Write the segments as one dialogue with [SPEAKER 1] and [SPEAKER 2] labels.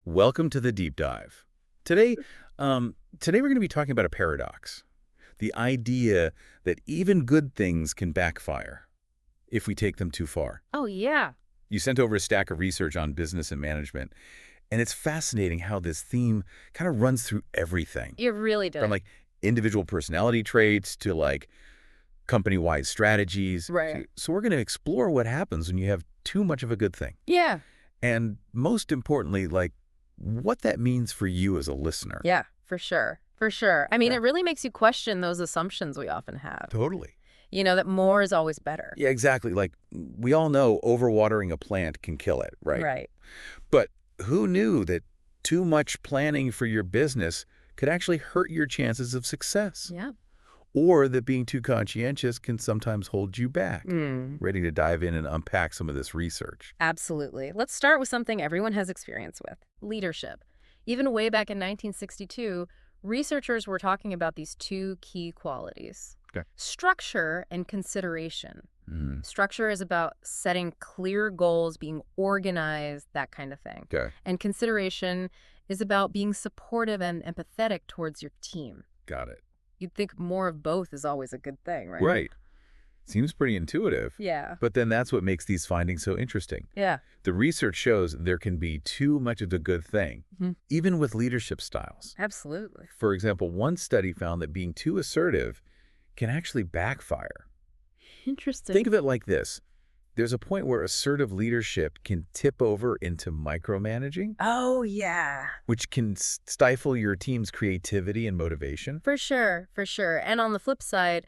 [SPEAKER 1] Welcome to the deep dive. Today, today we're going to be talking about a paradox. The idea that even good things can backfire if we take them too far.
[SPEAKER 2] Oh, yeah.
[SPEAKER 1] You sent over a stack of research on business and management, and it's fascinating how this theme kind of runs through everything.
[SPEAKER 2] It really
[SPEAKER 1] From
[SPEAKER 2] does.
[SPEAKER 1] like individual personality traits to like company-wide strategies.
[SPEAKER 2] Right.
[SPEAKER 1] So we're going to explore what happens when you have too much of a good thing.
[SPEAKER 2] Yeah.
[SPEAKER 1] And most importantly, like what that means for you as a listener.
[SPEAKER 2] Yeah, for sure. For sure. I mean,
[SPEAKER 1] Yeah.
[SPEAKER 2] it really makes you question those assumptions we often have.
[SPEAKER 1] Totally.
[SPEAKER 2] You know, that more is always better.
[SPEAKER 1] Yeah, exactly. Like we all know overwatering a plant can kill it, right?
[SPEAKER 2] Right.
[SPEAKER 1] But who knew that too much planning for your business could actually hurt your chances of success?
[SPEAKER 2] Yeah.
[SPEAKER 1] Or that being too conscientious can sometimes hold you back. Ready to dive in and unpack some of this research.
[SPEAKER 2] Absolutely. Let's start with something everyone has experience with, leadership. Even way back in 1962, researchers were talking about these two key qualities.
[SPEAKER 1] Okay.
[SPEAKER 2] Structure and consideration. Structure is about setting clear goals, being organized, that kind of thing.
[SPEAKER 1] Okay,
[SPEAKER 2] And consideration is about being supportive and empathetic towards your team.
[SPEAKER 1] got it.
[SPEAKER 2] You'd think more of both is always a good thing, right?
[SPEAKER 1] Right. Seems pretty intuitive.
[SPEAKER 2] Yeah.
[SPEAKER 1] But then that's what makes these findings so interesting.
[SPEAKER 2] Yeah.
[SPEAKER 1] The research shows there can be too much of the good thing,
[SPEAKER 2] Mhm.
[SPEAKER 1] even with leadership styles.
[SPEAKER 2] Absolutely.
[SPEAKER 1] For example, one study found that being too assertive can actually backfire.
[SPEAKER 2] Interesting.
[SPEAKER 1] Think of it like this. There's a point where assertive leadership can tip over into micromanaging,
[SPEAKER 2] Oh, yeah.
[SPEAKER 1] which can stifle your team's creativity and motivation.
[SPEAKER 2] For sure. For sure. And on the flip side,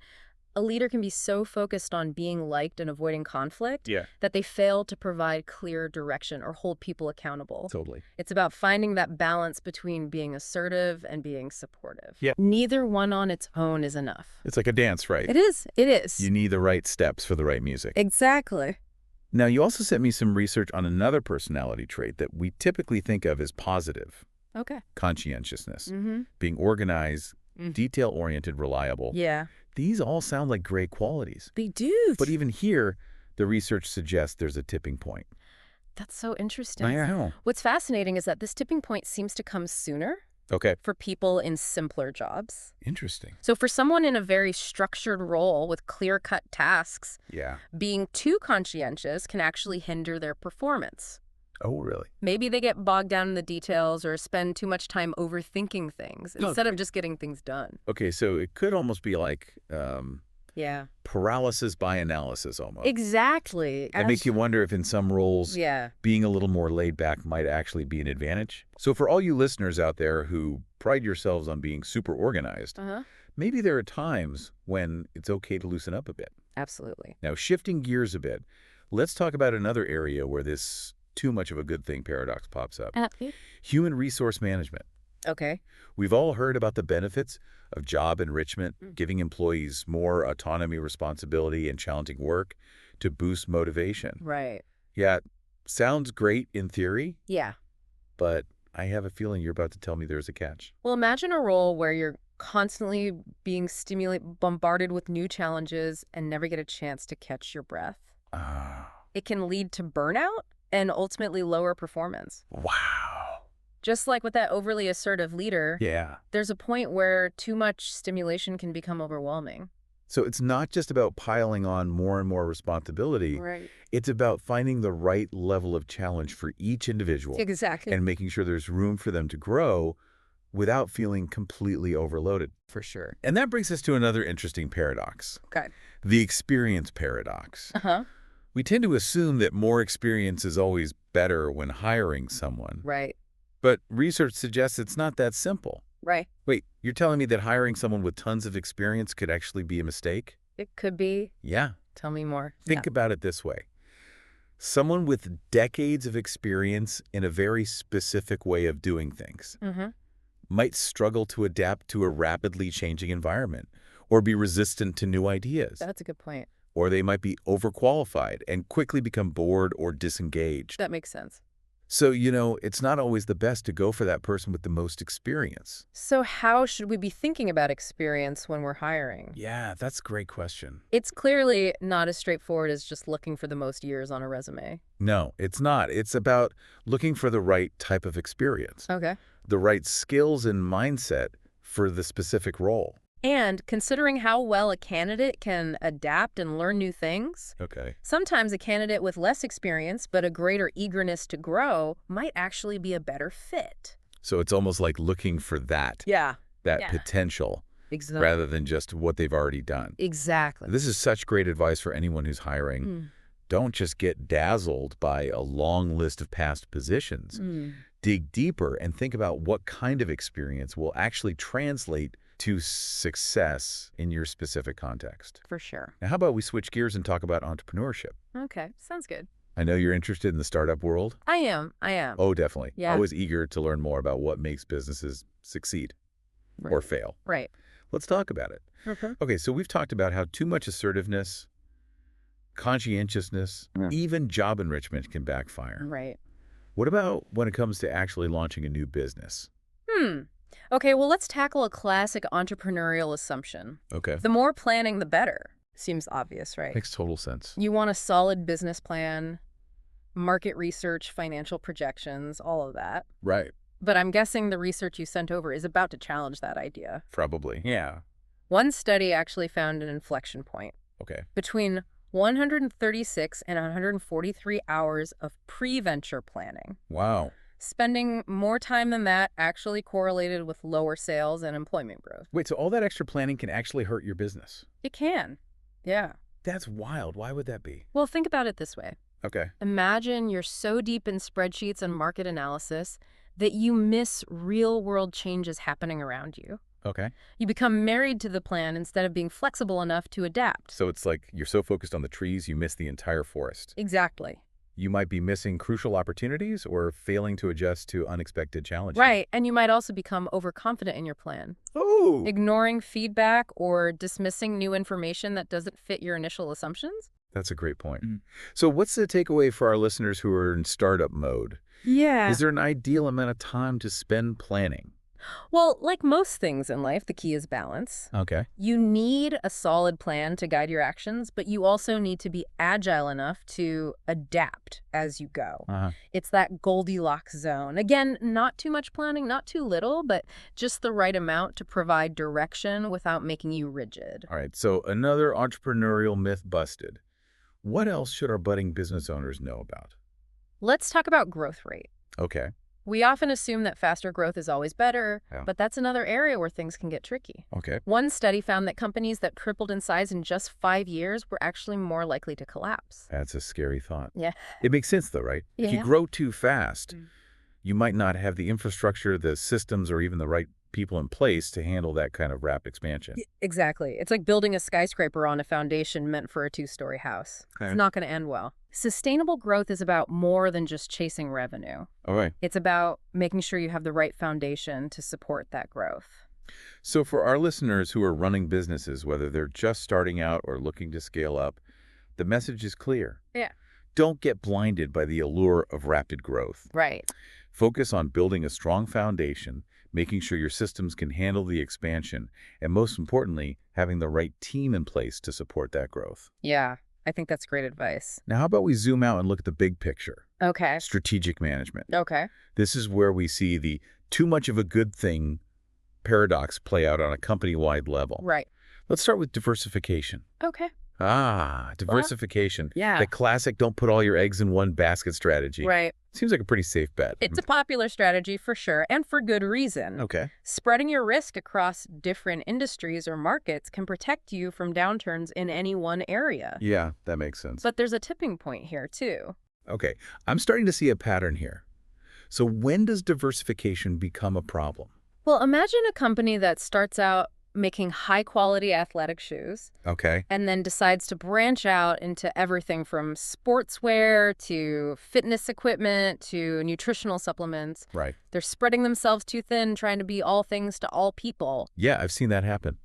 [SPEAKER 2] a leader can be so focused on being liked and avoiding conflict
[SPEAKER 1] Yeah,
[SPEAKER 2] that they fail to provide clear direction or hold people accountable.
[SPEAKER 1] totally.
[SPEAKER 2] It's about finding that balance between being assertive and being supportive.
[SPEAKER 1] Yeah.
[SPEAKER 2] Neither one on its own is enough.
[SPEAKER 1] It's like a dance, right?
[SPEAKER 2] It is. It is.
[SPEAKER 1] You need the right steps for the right music.
[SPEAKER 2] Exactly.
[SPEAKER 1] Now, you also sent me some research on another personality trait that we typically think of as positive,
[SPEAKER 2] Okay.
[SPEAKER 1] conscientiousness,
[SPEAKER 2] Mm-hmm.
[SPEAKER 1] being organized,
[SPEAKER 2] Mm.
[SPEAKER 1] detail-oriented, reliable.
[SPEAKER 2] Yeah.
[SPEAKER 1] These all sound like great qualities.
[SPEAKER 2] They do.
[SPEAKER 1] But even here, the research suggests there's a tipping point.
[SPEAKER 2] That's so interesting.
[SPEAKER 1] I know.
[SPEAKER 2] What's fascinating is that this tipping point seems to come sooner
[SPEAKER 1] Okay.
[SPEAKER 2] for people in simpler jobs.
[SPEAKER 1] Interesting.
[SPEAKER 2] So for someone in a very structured role with clear-cut tasks,
[SPEAKER 1] Yeah.
[SPEAKER 2] being too conscientious can actually hinder their performance.
[SPEAKER 1] Oh, really?
[SPEAKER 2] Maybe they get bogged down in the details or spend too much time overthinking things instead of just getting things done.
[SPEAKER 1] Okay, so it could almost be like
[SPEAKER 2] Yeah.
[SPEAKER 1] paralysis by analysis almost.
[SPEAKER 2] Exactly.
[SPEAKER 1] That makes you wonder if in some roles,
[SPEAKER 2] Yeah.
[SPEAKER 1] being a little more laid back might actually be an advantage. So for all you listeners out there who pride yourselves on being super organized,
[SPEAKER 2] Uh-huh.
[SPEAKER 1] maybe there are times when it's okay to loosen up a bit.
[SPEAKER 2] Absolutely.
[SPEAKER 1] Now, shifting gears a bit, let's talk about another area where this too much of a good thing paradox pops up. Human resource management.
[SPEAKER 2] Okay.
[SPEAKER 1] We've all heard about the benefits of job enrichment, giving employees more autonomy, responsibility, and challenging work to boost motivation.
[SPEAKER 2] Right.
[SPEAKER 1] Yeah, sounds great in theory,
[SPEAKER 2] Yeah.
[SPEAKER 1] but I have a feeling you're about to tell me there's a catch.
[SPEAKER 2] Well, imagine a role where you're constantly being bombarded with new challenges and never get a chance to catch your breath.
[SPEAKER 1] Ah,
[SPEAKER 2] It can lead to burnout and ultimately lower performance.
[SPEAKER 1] wow.
[SPEAKER 2] Just like with that overly assertive leader,
[SPEAKER 1] Yeah.
[SPEAKER 2] there's a point where too much stimulation can become overwhelming.
[SPEAKER 1] So it's not just about piling on more and more responsibility.
[SPEAKER 2] Right.
[SPEAKER 1] It's about finding the right level of challenge for each individual
[SPEAKER 2] Exactly.
[SPEAKER 1] and making sure there's room for them to grow without feeling completely overloaded.
[SPEAKER 2] For sure.
[SPEAKER 1] And that brings us to another interesting paradox,
[SPEAKER 2] Okay.
[SPEAKER 1] the experience paradox.
[SPEAKER 2] Uh-huh.
[SPEAKER 1] We tend to assume that more experience is always better when hiring someone.
[SPEAKER 2] Right.
[SPEAKER 1] But research suggests it's not that simple.
[SPEAKER 2] Right.
[SPEAKER 1] Wait, you're telling me that hiring someone with tons of experience could actually be a mistake?
[SPEAKER 2] It could be.
[SPEAKER 1] Yeah.
[SPEAKER 2] Tell me more.
[SPEAKER 1] Think about it this way. Someone with decades of experience in a very specific way of doing things
[SPEAKER 2] Mm-hmm.
[SPEAKER 1] might struggle to adapt to a rapidly changing environment or be resistant to new ideas.
[SPEAKER 2] That's a good point.
[SPEAKER 1] Or they might be overqualified and quickly become bored or disengaged.
[SPEAKER 2] That makes sense.
[SPEAKER 1] So, it's not always the best to go for that person with the most experience.
[SPEAKER 2] So how should we be thinking about experience when we're hiring?
[SPEAKER 1] Yeah, that's a great question.
[SPEAKER 2] It's clearly not as straightforward as just looking for the most years on a resume.
[SPEAKER 1] No, it's not. It's about looking for the right type of experience,
[SPEAKER 2] Okay.
[SPEAKER 1] the right skills and mindset for the specific role.
[SPEAKER 2] And considering how well a candidate can adapt and learn new things,
[SPEAKER 1] Okay.
[SPEAKER 2] sometimes a candidate with less experience but a greater eagerness to grow might actually be a better fit.
[SPEAKER 1] So it's almost like looking for that
[SPEAKER 2] Yeah.
[SPEAKER 1] Yeah. potential
[SPEAKER 2] Exactly.
[SPEAKER 1] rather than just what they've already done.
[SPEAKER 2] Exactly.
[SPEAKER 1] This is such great advice for anyone who's hiring.
[SPEAKER 2] Mm.
[SPEAKER 1] Don't just get dazzled by a long list of past positions. Dig deeper and think about what kind of experience will actually translate to success in your specific context.
[SPEAKER 2] For sure.
[SPEAKER 1] Now, how about we switch gears and talk about entrepreneurship?
[SPEAKER 2] Okay. Sounds good.
[SPEAKER 1] I know you're interested in the startup world.
[SPEAKER 2] I am.
[SPEAKER 1] Oh, definitely.
[SPEAKER 2] Yeah.
[SPEAKER 1] Always eager to learn more about what makes businesses succeed or fail.
[SPEAKER 2] Right.
[SPEAKER 1] Let's talk about it.
[SPEAKER 2] Okay.
[SPEAKER 1] Okay, so we've talked about how too much assertiveness, conscientiousness, even job enrichment can backfire.
[SPEAKER 2] Right.
[SPEAKER 1] What about when it comes to actually launching a new business?
[SPEAKER 2] Okay, well, let's tackle a classic entrepreneurial assumption.
[SPEAKER 1] Okay.
[SPEAKER 2] The more planning, the better. Seems obvious, right?
[SPEAKER 1] Makes total sense.
[SPEAKER 2] You want a solid business plan, market research, financial projections, all of that.
[SPEAKER 1] Right.
[SPEAKER 2] But I'm guessing the research you sent over is about to challenge that idea.
[SPEAKER 1] Probably. Yeah.
[SPEAKER 2] One study actually found an inflection point
[SPEAKER 1] Okay.
[SPEAKER 2] between 136 and 143 hours of pre-venture planning.
[SPEAKER 1] Wow.
[SPEAKER 2] Spending more time than that actually correlated with lower sales and employment growth.
[SPEAKER 1] Wait, so all that extra planning can actually hurt your business?
[SPEAKER 2] It can. Yeah.
[SPEAKER 1] That's wild. Why would that be?
[SPEAKER 2] Well, think about it this way.
[SPEAKER 1] Okay.
[SPEAKER 2] Imagine you're so deep in spreadsheets and market analysis that you miss real-world changes happening around you.
[SPEAKER 1] Okay.
[SPEAKER 2] You become married to the plan instead of being flexible enough to adapt.
[SPEAKER 1] So it's like you're so focused on the trees, you miss the entire forest.
[SPEAKER 2] Exactly.
[SPEAKER 1] You might be missing crucial opportunities or failing to adjust to unexpected challenges.
[SPEAKER 2] Right, and you might also become overconfident in your plan.
[SPEAKER 1] Oh!
[SPEAKER 2] Ignoring feedback or dismissing new information that doesn't fit your initial assumptions?
[SPEAKER 1] That's a great point. So what's the takeaway for our listeners who are in startup mode?
[SPEAKER 2] Yeah.
[SPEAKER 1] Is there an ideal amount of time to spend planning?
[SPEAKER 2] Well, like most things in life, the key is balance.
[SPEAKER 1] Okay.
[SPEAKER 2] You need a solid plan to guide your actions, but you also need to be agile enough to adapt as you go. It's that Goldilocks zone. Again, not too much planning, not too little, but just the right amount to provide direction without making you rigid.
[SPEAKER 1] All right. So another entrepreneurial myth busted. What else should our budding business owners know about?
[SPEAKER 2] Let's talk about growth rate.
[SPEAKER 1] Okay.
[SPEAKER 2] We often assume that faster growth is always better,
[SPEAKER 1] Yeah.
[SPEAKER 2] but that's another area where things can get tricky.
[SPEAKER 1] Okay.
[SPEAKER 2] One study found that companies that tripled in size in just 5 years were actually more likely to collapse.
[SPEAKER 1] That's a scary thought.
[SPEAKER 2] Yeah.
[SPEAKER 1] It makes sense though, right? If you
[SPEAKER 2] Yeah.
[SPEAKER 1] grow too fast, you might not have the infrastructure, the systems, or even the right people in place to handle that kind of rapid expansion.
[SPEAKER 2] Exactly. It's like building a skyscraper on a foundation meant for a 2-story house.
[SPEAKER 1] Okay.
[SPEAKER 2] It's not going to end well. Sustainable growth is about more than just chasing revenue.
[SPEAKER 1] All right.
[SPEAKER 2] It's about making sure you have the right foundation to support that growth.
[SPEAKER 1] So for our listeners who are running businesses, whether they're just starting out or looking to scale up, the message is clear.
[SPEAKER 2] Yeah.
[SPEAKER 1] Don't get blinded by the allure of rapid growth.
[SPEAKER 2] Right.
[SPEAKER 1] Focus on building a strong foundation, making sure your systems can handle the expansion, and most importantly, having the right team in place to support that growth.
[SPEAKER 2] Yeah. I think that's great advice.
[SPEAKER 1] Now, how about we zoom out and look at the big picture?
[SPEAKER 2] Okay.
[SPEAKER 1] Strategic management.
[SPEAKER 2] Okay.
[SPEAKER 1] This is where we see the too much of a good thing paradox play out on a company-wide level.
[SPEAKER 2] Right.
[SPEAKER 1] Let's start with diversification.
[SPEAKER 2] Okay.
[SPEAKER 1] Diversification.
[SPEAKER 2] Yeah.
[SPEAKER 1] The classic don't put all your eggs in one basket strategy.
[SPEAKER 2] Right.
[SPEAKER 1] Seems like a pretty safe bet.
[SPEAKER 2] It's a popular strategy for sure, and for good reason.
[SPEAKER 1] Okay.
[SPEAKER 2] Spreading your risk across different industries or markets can protect you from downturns in any one area.
[SPEAKER 1] Yeah, that makes sense.
[SPEAKER 2] But there's a tipping point here, too.
[SPEAKER 1] Okay, I'm starting to see a pattern here. So when does diversification become a problem?
[SPEAKER 2] Well, imagine a company that starts out making high-quality athletic shoes
[SPEAKER 1] Okay.
[SPEAKER 2] and then decides to branch out into everything from sportswear to fitness equipment to nutritional supplements.
[SPEAKER 1] Right.
[SPEAKER 2] They're spreading themselves too thin, trying to be all things to all people.
[SPEAKER 1] Yeah, I've seen that happen.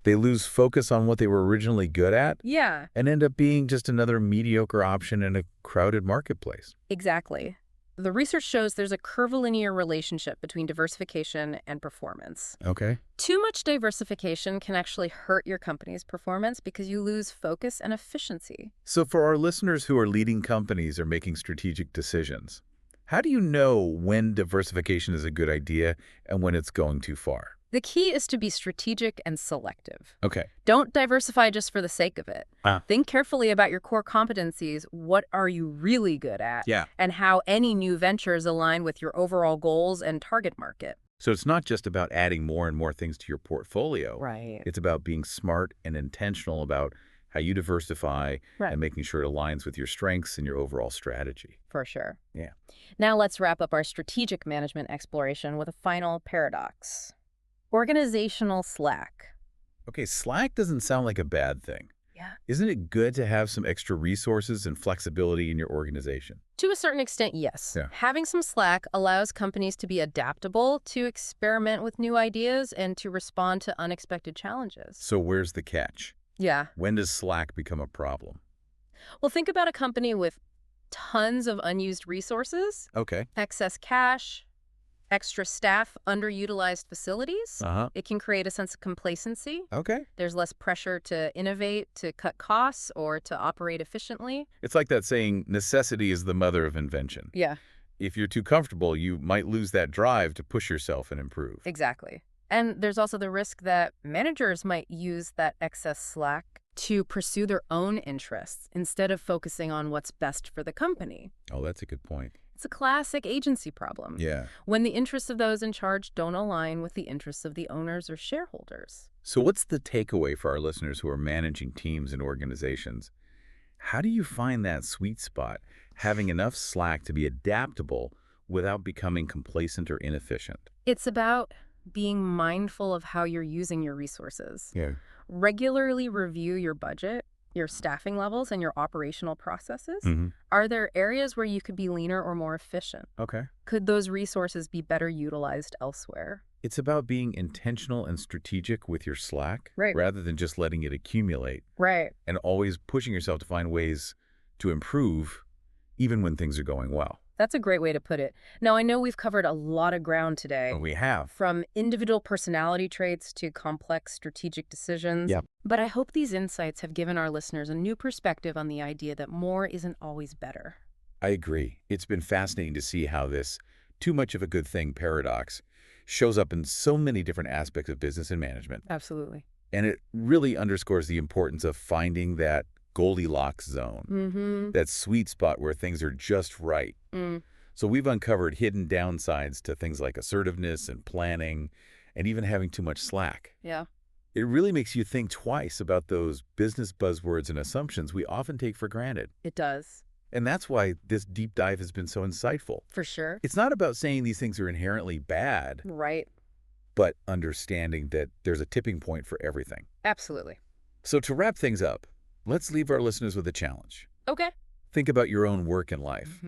[SPEAKER 1] They lose focus on what they were originally good at
[SPEAKER 2] Yeah,
[SPEAKER 1] and end up being just another mediocre option in a crowded marketplace.
[SPEAKER 2] exactly. The research shows there's a curvilinear relationship between diversification and performance.
[SPEAKER 1] Okay.
[SPEAKER 2] Too much diversification can actually hurt your company's performance because you lose focus and efficiency.
[SPEAKER 1] So for our listeners who are leading companies or making strategic decisions, how do you know when diversification is a good idea and when it's going too far?
[SPEAKER 2] The key is to be strategic and selective.
[SPEAKER 1] Okay.
[SPEAKER 2] Don't diversify just for the sake of it. Think carefully about your core competencies. What are you really good at?
[SPEAKER 1] Yeah.
[SPEAKER 2] And how any new ventures align with your overall goals and target market.
[SPEAKER 1] So it's not just about adding more and more things to your portfolio.
[SPEAKER 2] Right.
[SPEAKER 1] It's about being smart and intentional about how you diversify and making sure it aligns with your strengths and your overall strategy.
[SPEAKER 2] For sure.
[SPEAKER 1] Yeah.
[SPEAKER 2] Now let's wrap up our strategic management exploration with a final paradox. Organizational slack.
[SPEAKER 1] Okay, slack doesn't sound like a bad thing.
[SPEAKER 2] Yeah.
[SPEAKER 1] Isn't it good to have some extra resources and flexibility in your organization?
[SPEAKER 2] To a certain extent, yes.
[SPEAKER 1] Yeah.
[SPEAKER 2] Having some slack allows companies to be adaptable, to experiment with new ideas, and to respond to unexpected challenges.
[SPEAKER 1] So where's the catch?
[SPEAKER 2] Yeah.
[SPEAKER 1] When does slack become a problem?
[SPEAKER 2] Well, think about a company with tons of unused resources,
[SPEAKER 1] Okay.
[SPEAKER 2] excess cash, extra staff, underutilized facilities. It can create a sense of complacency.
[SPEAKER 1] Okay.
[SPEAKER 2] There's less pressure to innovate, to cut costs, or to operate efficiently.
[SPEAKER 1] It's like that saying, necessity is the mother of invention.
[SPEAKER 2] Yeah.
[SPEAKER 1] If you're too comfortable, you might lose that drive to push yourself and improve.
[SPEAKER 2] Exactly. And there's also the risk that managers might use that excess slack to pursue their own interests instead of focusing on what's best for the company.
[SPEAKER 1] Oh, that's a good point.
[SPEAKER 2] It's a classic agency problem.
[SPEAKER 1] Yeah.
[SPEAKER 2] When the interests of those in charge don't align with the interests of the owners or shareholders.
[SPEAKER 1] So what's the takeaway for our listeners who are managing teams and organizations? How do you find that sweet spot, having enough slack to be adaptable without becoming complacent or inefficient?
[SPEAKER 2] It's about being mindful of how you're using your resources.
[SPEAKER 1] Yeah.
[SPEAKER 2] Regularly review your budget, your staffing levels, and your operational processes. Are there areas where you could be leaner or more efficient?
[SPEAKER 1] Okay.
[SPEAKER 2] Could those resources be better utilized elsewhere?
[SPEAKER 1] It's about being intentional and strategic with your slack
[SPEAKER 2] Right.
[SPEAKER 1] rather than just letting it accumulate
[SPEAKER 2] Right.
[SPEAKER 1] and always pushing yourself to find ways to improve even when things are going well.
[SPEAKER 2] That's a great way to put it. Now, I know we've covered a lot of ground today.
[SPEAKER 1] We have.
[SPEAKER 2] From individual personality traits to complex strategic decisions.
[SPEAKER 1] Yep.
[SPEAKER 2] But I hope these insights have given our listeners a new perspective on the idea that more isn't always better.
[SPEAKER 1] I agree. It's been fascinating to see how this too much of a good thing paradox shows up in so many different aspects of business and management.
[SPEAKER 2] Absolutely.
[SPEAKER 1] And it really underscores the importance of finding that Goldilocks zone, that sweet spot where things are just right. So we've uncovered hidden downsides to things like assertiveness and planning and even having too much slack.
[SPEAKER 2] Yeah.
[SPEAKER 1] It really makes you think twice about those business buzzwords and assumptions we often take for granted.
[SPEAKER 2] It does.
[SPEAKER 1] And that's why this deep dive has been so insightful.
[SPEAKER 2] For sure.
[SPEAKER 1] It's not about saying these things are inherently bad,
[SPEAKER 2] Right.
[SPEAKER 1] but understanding that there's a tipping point for everything.
[SPEAKER 2] Absolutely.
[SPEAKER 1] So to wrap things up, let's leave our listeners with a challenge.
[SPEAKER 2] Okay.
[SPEAKER 1] Think about your own work and life.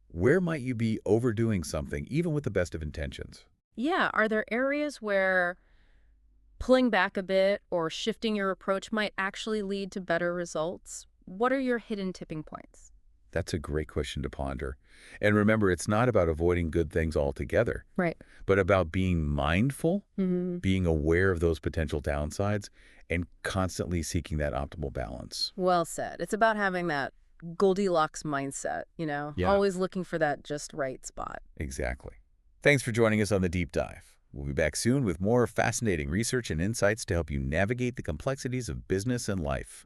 [SPEAKER 1] Where might you be overdoing something, even with the best of intentions?
[SPEAKER 2] Yeah. Are there areas where pulling back a bit or shifting your approach might actually lead to better results? What are your hidden tipping points?
[SPEAKER 1] That's a great question to ponder. And remember, it's not about avoiding good things altogether,
[SPEAKER 2] Right.
[SPEAKER 1] but about being mindful, being aware of those potential downsides, and constantly seeking that optimal balance.
[SPEAKER 2] Well said. It's about having that Goldilocks mindset,
[SPEAKER 1] Yeah.
[SPEAKER 2] always looking for that just right spot.
[SPEAKER 1] Exactly. Thanks for joining us on The Deep Dive. We'll be back soon with more fascinating research and insights to help you navigate the complexities of business and life.